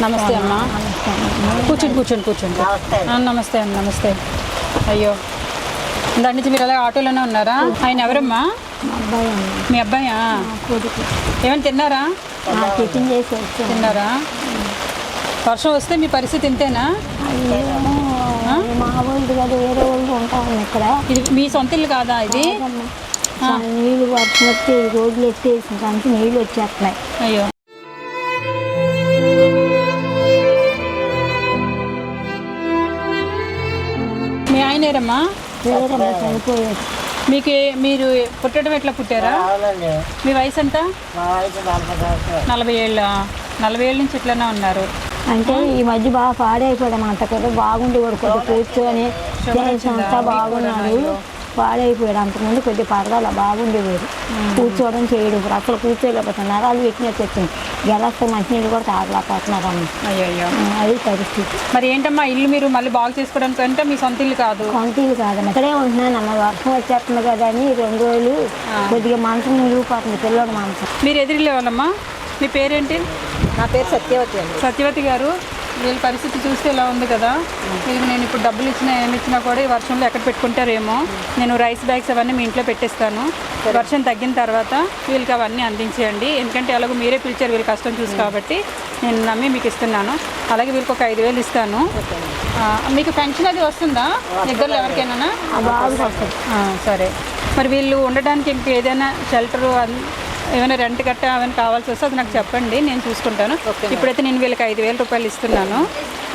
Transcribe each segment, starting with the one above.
నమస్తే అమ్మ. కూర్చోండి. నమస్తే అమ్మ. నమస్తే. అయ్యో, దాని నుంచి మీరు అలా ఆటోలోనే ఉన్నారా? ఆయన ఎవరమ్మా? మీ అబ్బాయా? ఏమైనా తిన్నారా? తిన్నారా? వర్షం వస్తే మీ పరిస్థితి ఇంతేనా? మా వాళ్ళు కాదు, వేరే వాళ్ళు ఉంటాము ఇక్కడ. ఇది మీ సొంత ఇల్లు కాదా ఇది? నీళ్ళు వర్షం వస్తే రోడ్లు ఎత్తేసి దానికి నీళ్ళు వచ్చేస్తున్నాయి. అయ్యో, మీ ఆయనేరమ్మా? చనిపోయారు. మీరు పుట్టడం ఎట్లా పుట్టారా? మీ వయసు ఎంత? 40 ఏళ్ళ. 40 ఏళ్ళ నుంచి ఇట్లనే ఉన్నారు. అంటే ఈ మధ్య బాగా పాడైపోయాడు అంత కదా, బాగుండేవాడు కొద్దిగా కూర్చొని అంతా బాగున్నాడు, పాడైపోయాడు. అంతకుముందు కొద్దిగా పరదాలు బాగుండేవాడు, కూర్చోవడం చేయడం. ఇప్పుడు అసలు కూర్చోలేకపోతున్నారు, నరాలు పెట్టినట్టు వచ్చింది. గెలస్తే మంచినీళ్ళు కూడా తాగలేకపోతున్నారు అమ్మ. అయ్యో, అది పరిస్థితి. మరి ఏంటమ్మా ఇల్లు మీరు మళ్ళీ బాగు చేసుకోవడానికి అంటే మీ సొంత ఇల్లు కాదు? సొంత ఇల్లు కాదమ్మా, ఇక్కడే ఉంటున్నాను అమ్మ. వర్షం వచ్చేస్తుంది కదా అని 2 రోజులు కొద్దిగా మంచం నిలిగిపోతుంది, పిల్లడు మంచం. మీరు ఎదురులే వాళ్ళమ్మా? మీ పేరేంటి? నా పేరు సత్యవతి అండి. సత్యవతి గారు, వీళ్ళ పరిస్థితి చూస్తే ఇలా ఉంది కదా. వీళ్ళకి నేను ఇప్పుడు డబ్బులు ఇచ్చినా ఏమి ఇచ్చినా కూడా ఈ వర్షంలో ఎక్కడ పెట్టుకుంటారేమో. నేను రైస్ బ్యాగ్స్ అవన్నీ మీ ఇంట్లో పెట్టేస్తాను. వర్షం తగ్గిన తర్వాత వీళ్ళకి అవన్నీ అందించేయండి. ఎందుకంటే అలాగే మీరే పిలిచారు వీళ్ళ కష్టం చూసి, కాబట్టి నేను నమ్మి మీకు ఇస్తున్నాను. అలాగే వీళ్ళకి ఒక 5,000 ఇస్తాను. మీకు పెన్షన్ అది వస్తుందా ఇద్దరు ఎవరికైనా? సరే. మరి వీళ్ళు ఉండడానికి ఇంక ఏదైనా షెల్టరు ఏమైనా రెంట్ గట్ట ఏమైనా కావాల్సి వస్తే అది నాకు చెప్పండి, నేను చూసుకుంటాను. ఇప్పుడైతే నేను వీళ్ళకి 5,000 రూపాయలు ఇస్తున్నాను.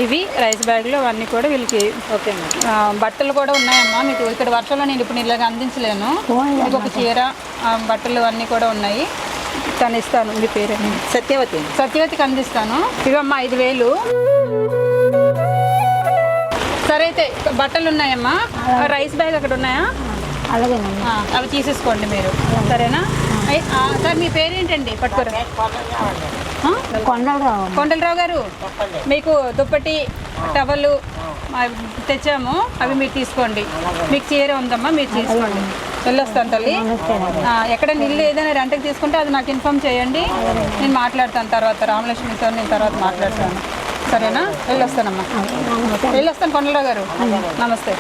ఇవి రైస్ బ్యాగ్లు అవన్నీ కూడా వీళ్ళకి. బట్టలు కూడా ఉన్నాయమ్మా మీకు. ఇక్కడ వర్షంలో నేను ఇప్పుడు ఇలాగ అందించలేను. మీకు ఒక చీర, బట్టలు అన్నీ కూడా ఉన్నాయి. తను ఇస్తాను. మీ పేరేంటి? సత్యవతి. సత్యవతికి అందిస్తాను. ఇవమ్మా 5,000. సరే అయితే బట్టలు ఉన్నాయమ్మా. రైస్ బ్యాగ్ అక్కడ ఉన్నాయా? అలాగేనమ్మా, అవి తీసేసుకోండి మీరు, సరేనా? సార్ మీ పేరేంటండి? పట్టుకోరా. కొండలరావు గారు, మీకు దుప్పటి టవలు తెచ్చాము, అవి మీరు తీసుకోండి. మీకు చీర ఉందమ్మా, మీరు తీసుకోండి. వెళ్ళొస్తాను తల్లి. ఎక్కడ ఇల్లు ఏదైనా రెంట్కి తీసుకుంటే అది నాకు ఇన్ఫామ్ చేయండి, నేను మాట్లాడతాను తర్వాత. రామలక్ష్మితో నేను తర్వాత మాట్లాడతాను, సరేనా? వెళ్ళొస్తానమ్మా. వెళ్ళొస్తాను కొండలరావు గారు. నమస్తే.